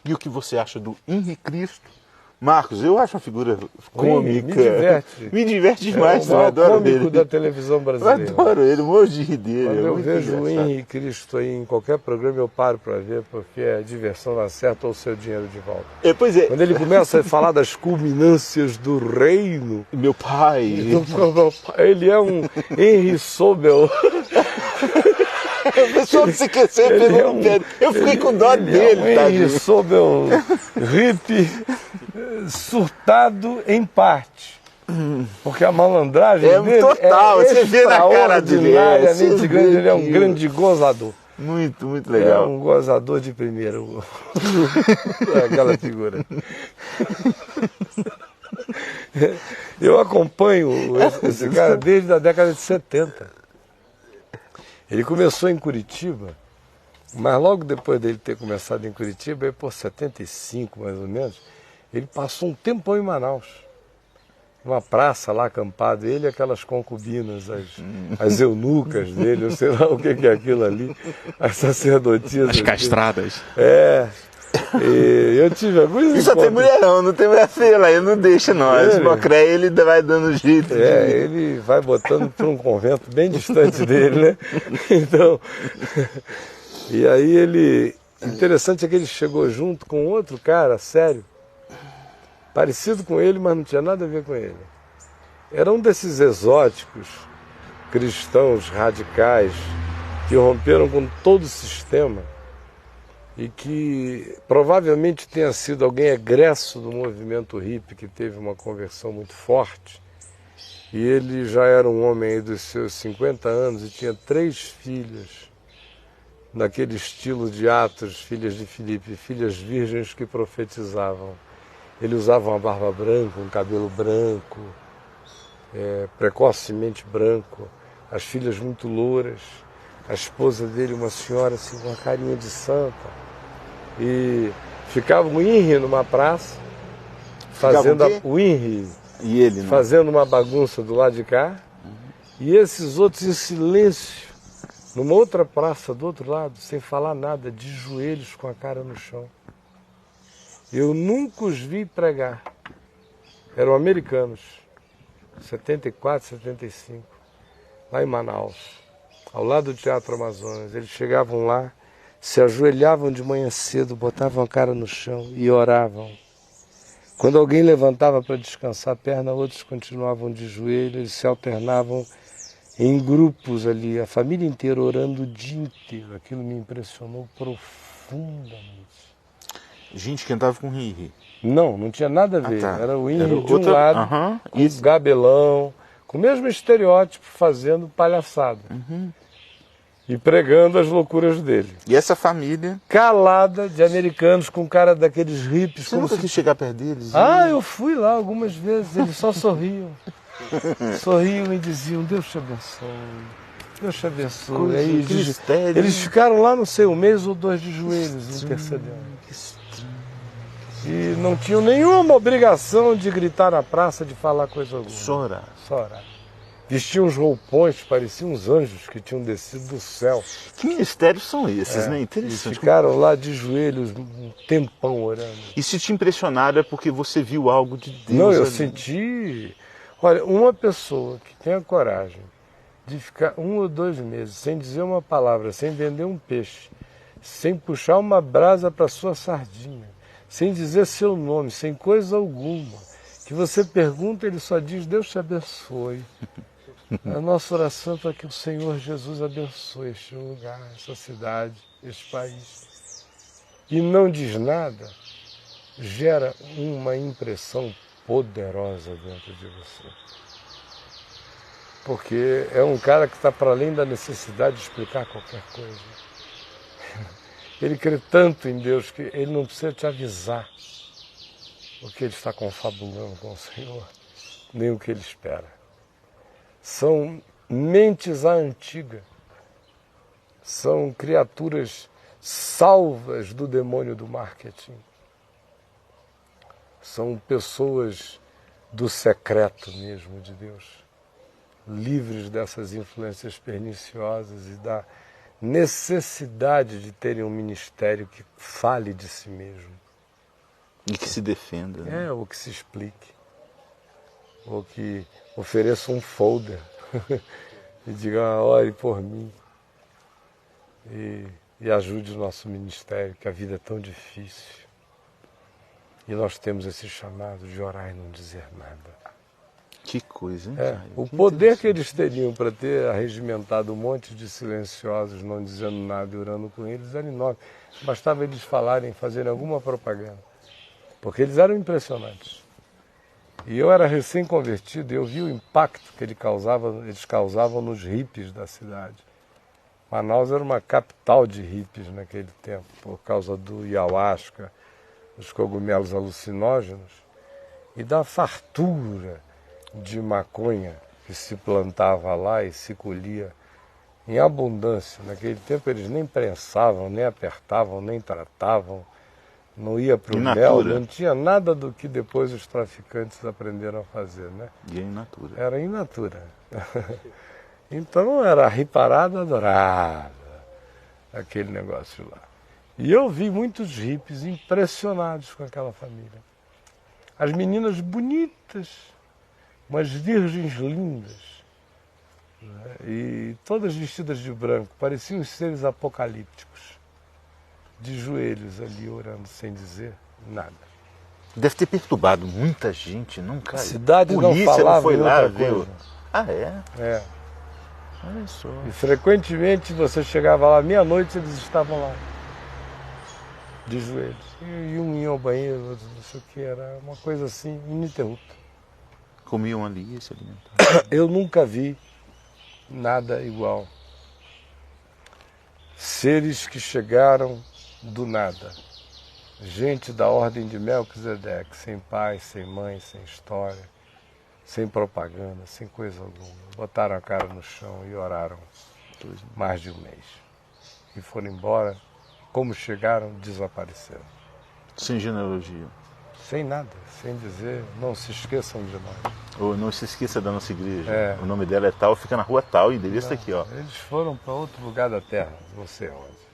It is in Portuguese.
E o que você acha do Henri Cristo? Marcos, eu acho uma figura cômica. Me diverte. Me diverte demais, É o eu adoro cômico ele. da televisão brasileira. Eu adoro ele, morro de rir dele. Quando eu muito vejo o engraçado. Henri Cristo aí em qualquer programa, eu paro para ver, porque é diversão na certa ou o seu dinheiro de volta. Pois é, Quando ele começa a falar das culminâncias do reino, meu pai. ele é um Henri Sobel. O pessoal do CQC pegou no pé. Eu fiquei com dó dele, Henri tadinho. Sobel hippie surtado em parte. Porque a malandragem É dele total, é você vê na cara dele. extraordinariamente Você grande. vê Ele é um que- grande gozador. Muito, muito É legal. um gozador de primeira. Aquela figura. Eu acompanho esse cara desde a década de 70. Ele começou em Curitiba, mas logo depois dele ter começado em Curitiba, aí por 75 mais ou menos, ele passou um tempão em Manaus. Uma praça lá acampado, ele e aquelas concubinas, as eunucas dele, eu sei lá o que é aquilo ali, as sacerdotisas. As castradas. E eu tive alguns E só tem encontros. mulherão, não tem mulher feia lá, ele não deixa nós. O Bocré, ele vai dando jeito. Ele vai botando para um convento bem distante dele, né? Então, e aí ele, interessante é que ele chegou junto com outro cara, sério, parecido com ele, mas não tinha nada a ver com ele. Era um desses exóticos cristãos radicais que romperam com todo o sistema e que provavelmente tenha sido alguém egresso do movimento hippie que teve uma conversão muito forte. E ele já era um homem aí dos seus 50 anos e tinha 3 filhas, naquele estilo de Atos, filhas de Filipe, filhas virgens que profetizavam. Ele usava uma barba branca, um cabelo branco, precocemente branco, as filhas muito louras, a esposa dele, uma senhora assim, com uma carinha de santa. E ficava o Henri numa praça, fazendo o Henri, E ele, né? fazendo uma bagunça do lado de cá, e esses outros em silêncio, numa outra praça do outro lado, sem falar nada, de joelhos com a cara no chão. Eu nunca os vi pregar. Eram americanos, 74, 75, lá em Manaus, ao lado do Teatro Amazonas. Eles chegavam lá, se ajoelhavam de manhã cedo, botavam a cara no chão e oravam. Quando alguém levantava para descansar a perna, outros continuavam de joelhos, eles se alternavam em grupos ali, a família inteira orando o dia inteiro. Aquilo me impressionou profundamente. Gente que andava com o Henri. Não tinha nada a ver. tá. Era o Era Henri de outra- um lado, Aham, com isso. gabelão, com o mesmo estereótipo, fazendo palhaçada. E pregando as loucuras dele. E essa família. Calada de americanos com cara daqueles hippies. Você como nunca se- quis chegar perto deles? Eu fui lá algumas vezes, eles só sorriam. Sorriam e diziam, Deus te abençoe. Deus te abençoe. Coisa, Aí, que mistério. eles ficaram lá, não sei, 1 mês ou 2 de joelhos, intercedendo. E não tinham nenhuma obrigação de gritar na praça, de falar coisa alguma. Chorar. Só orar. Vestiam uns roupões, pareciam uns anjos que tinham descido do céu. Que mistérios são esses, né? E Interessante. ficaram lá de joelhos um tempão orando. E se te impressionaram é porque você viu algo de Deus. Não, eu ali. senti... Olha, uma pessoa que tem a coragem de ficar 1 ou 2 meses sem dizer uma palavra, sem vender um peixe, sem puxar uma brasa para sua sardinha, sem dizer seu nome, sem coisa alguma, que você pergunta, ele só diz, Deus te abençoe. A nossa oração é para que o Senhor Jesus abençoe este lugar, essa cidade, este país. E não diz nada, gera uma impressão poderosa dentro de você. Porque é um cara que está para além da necessidade de explicar qualquer coisa. Ele crê tanto em Deus que ele não precisa te avisar o que ele está confabulando com o Senhor, nem o que ele espera. São mentes à antiga, são criaturas salvas do demônio do marketing. São pessoas do secreto mesmo de Deus, livres dessas influências perniciosas e da necessidade de terem um ministério que fale de si mesmo. E que se defenda. Né? Ou que se explique. Ou que ofereça um folder e diga, ore por mim. E ajude o nosso ministério, que a vida é tão difícil. E nós temos esse chamado de orar e não dizer nada. Que coisa, hein? O poder que eles teriam para ter arregimentado um monte de silenciosos, não dizendo nada e orando com eles, era enorme. Bastava eles falarem, fazerem alguma propaganda. Porque eles eram impressionantes. E eu era recém-convertido e eu vi o impacto que eles causavam nos hippies da cidade. Manaus era uma capital de hippies naquele tempo, por causa do ayahuasca, dos cogumelos alucinógenos e da fartura de maconha que se plantava lá e se colhia em abundância. Naquele tempo eles nem prensavam, nem apertavam, nem tratavam, não ia para o mel, não tinha nada do que depois os traficantes aprenderam a fazer, né? E in natura. Era in natura. Então era riparada, adorada, aquele negócio lá. E eu vi muitos hippies impressionados com aquela família. As meninas bonitas, umas virgens lindas, né? E todas vestidas de branco, pareciam seres apocalípticos, de joelhos ali orando sem dizer nada. Deve ter perturbado muita gente, não, cara? A cidade Polícia não falava não foi lá, outra viu? coisa. Ah, é? É. Olha só. E frequentemente você chegava lá, meia-noite eles estavam lá, de joelhos. E um ia ao banheiro, outro não sei o que, era uma coisa assim, ininterrupta. Comiam ali e se alimentavam. Eu nunca vi nada igual. Seres que chegaram do nada. Gente da ordem de Melquisedeque, sem pai, sem mãe, sem história, sem propaganda, sem coisa alguma. Botaram a cara no chão e oraram mais de um mês. E foram embora, como chegaram, desapareceram. Sem genealogia. Sem nada, sem dizer, não se esqueçam de nós. Ou não se esqueça da nossa igreja. É. O nome dela é tal, fica na rua tal, e endereço aqui, ó. Eles foram para outro lugar da terra, não sei onde.